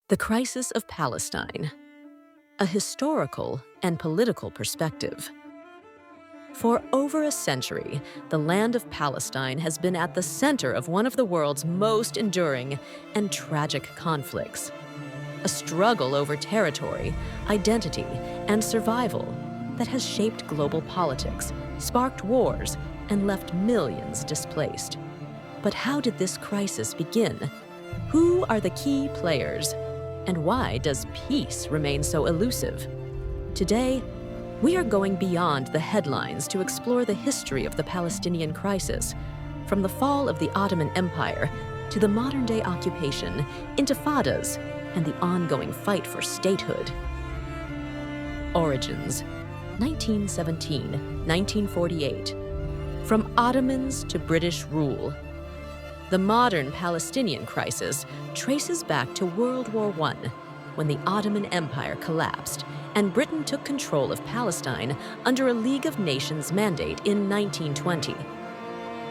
The Crisis of Palestine, a historical and political perspective. For over a century, the land of Palestine has been at the center of one of the world's most enduring and tragic conflicts. A struggle over territory, identity, and survival that has shaped global politics, sparked wars, and left millions displaced. But how did this crisis begin? Who are the key players? And why does peace remain so elusive? Today, we are going beyond the headlines to explore the history of the Palestinian crisis, from the fall of the Ottoman Empire to the modern-day occupation, Intifadas, and the ongoing fight for statehood. Origins: 1917-1948. From Ottomans to British rule. The modern Palestinian crisis traces back to World War I, when the Ottoman Empire collapsed and Britain took control of Palestine under a League of Nations mandate in 1920.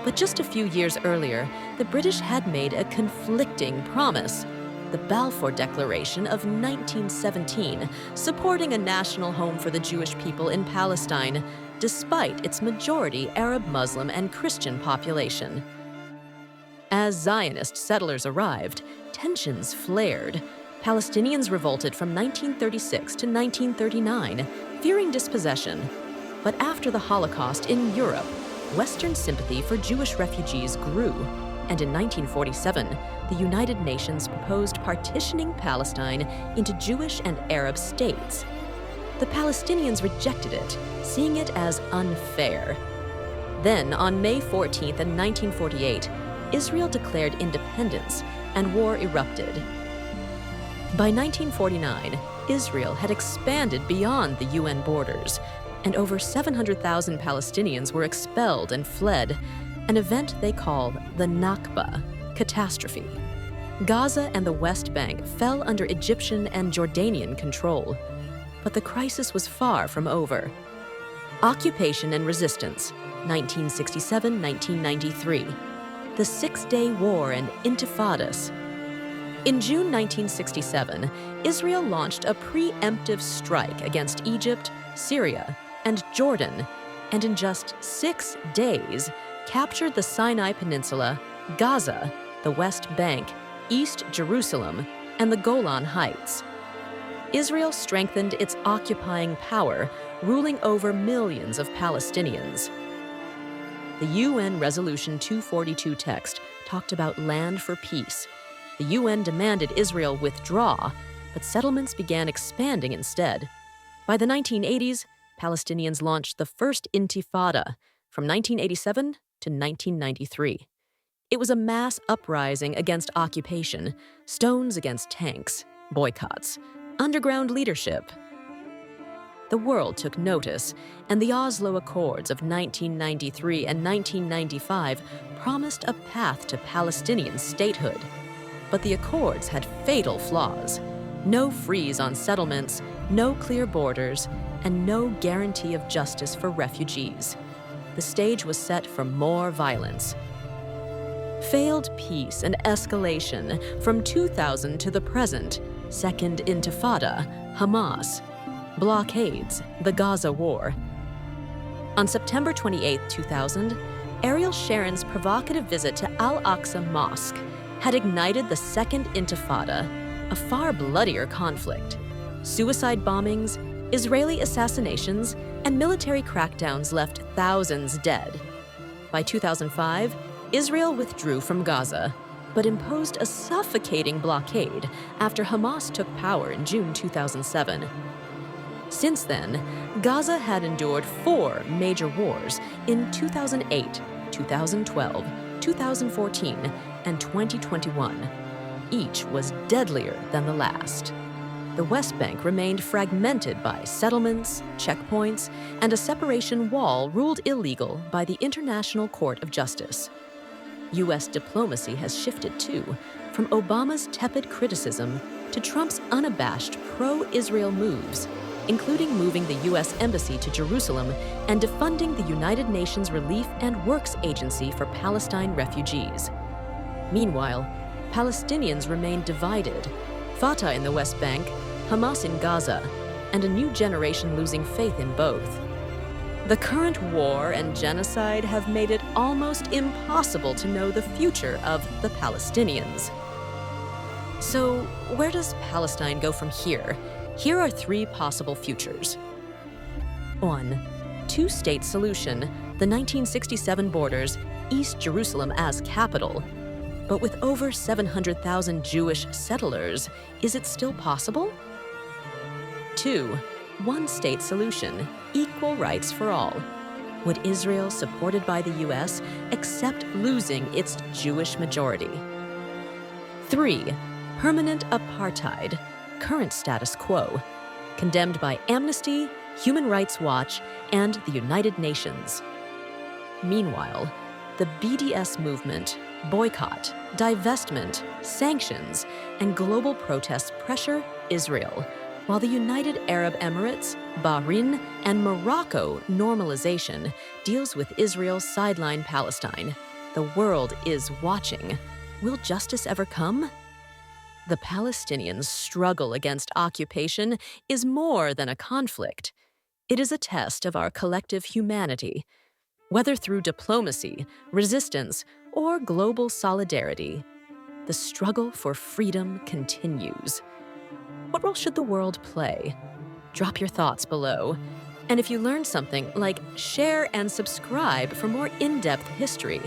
But just a few years earlier, the British had made a conflicting promise: the Balfour Declaration of 1917, supporting a national home for the Jewish people in Palestine, despite its majority Arab, Muslim, and Christian population. As Zionist settlers arrived, tensions flared. Palestinians revolted from 1936 to 1939, fearing dispossession. But after the Holocaust in Europe, Western sympathy for Jewish refugees grew, and in 1947, the United Nations proposed partitioning Palestine into Jewish and Arab states. The Palestinians rejected it, seeing it as unfair. Then, on May 14th, 1948, Israel declared independence, and war erupted. By 1949, Israel had expanded beyond the UN borders, and over 700,000 Palestinians were expelled and fled, an event they call the Nakba catastrophe. Gaza and the West Bank fell under Egyptian and Jordanian control, but the crisis was far from over. Occupation and resistance, 1967-1993. The Six-Day War and Intifadas. In June 1967, Israel launched a preemptive strike against Egypt, Syria, and Jordan, and in just 6 days, captured the Sinai Peninsula, Gaza, the West Bank, East Jerusalem, and the Golan Heights. Israel strengthened its occupying power, ruling over millions of Palestinians. The UN Resolution 242 text talked about land for peace. The UN demanded Israel withdraw, but settlements began expanding instead. By the 1980s, Palestinians launched the first Intifada from 1987 to 1993. It was a mass uprising against occupation, stones against tanks, boycotts, underground leadership. The world took notice, and the Oslo Accords of 1993 and 1995 promised a path to Palestinian statehood. But the accords had fatal flaws: no freeze on settlements, no clear borders, and no guarantee of justice for refugees. The stage was set for more violence. Failed peace and escalation from 2000 to the present, Second Intifada, Hamas. Blockades, the Gaza War. On September 28, 2000, Ariel Sharon's provocative visit to Al-Aqsa Mosque had ignited the Second Intifada, a far bloodier conflict. Suicide bombings, Israeli assassinations, and military crackdowns left thousands dead. By 2005, Israel withdrew from Gaza, but imposed a suffocating blockade after Hamas took power in June 2007. Since then, Gaza had endured 4 major wars in 2008, 2012, 2014, and 2021. Each was deadlier than the last. The West Bank remained fragmented by settlements, checkpoints, and a separation wall ruled illegal by the International Court of Justice. U.S. diplomacy has shifted too, from Obama's tepid criticism to Trump's unabashed pro-Israel moves, including moving the U.S. Embassy to Jerusalem and defunding the United Nations Relief and Works Agency for Palestine refugees. Meanwhile, Palestinians remain divided. Fatah in the West Bank, Hamas in Gaza, and a new generation losing faith in both. The current war and genocide have made it almost impossible to know the future of the Palestinians. So, where does Palestine go from here? Here are 3 possible futures. 1. Two-state solution, the 1967 borders, East Jerusalem as capital. But with over 700,000 Jewish settlers, is it still possible? 2. One-state solution, equal rights for all. Would Israel, supported by the US, accept losing its Jewish majority? 3. Permanent apartheid, current status quo, condemned by Amnesty, Human Rights Watch, and the United Nations. Meanwhile, the BDS movement, boycott, divestment, sanctions, and global protests pressure Israel, while the United Arab Emirates, Bahrain, and Morocco normalization deals with Israel's sideline Palestine. The world is watching. Will justice ever come? The Palestinians' struggle against occupation is more than a conflict. It is a test of our collective humanity. Whether through diplomacy, resistance, or global solidarity, the struggle for freedom continues. What role should the world play? Drop your thoughts below. And if you learned something, share and subscribe for more in-depth history.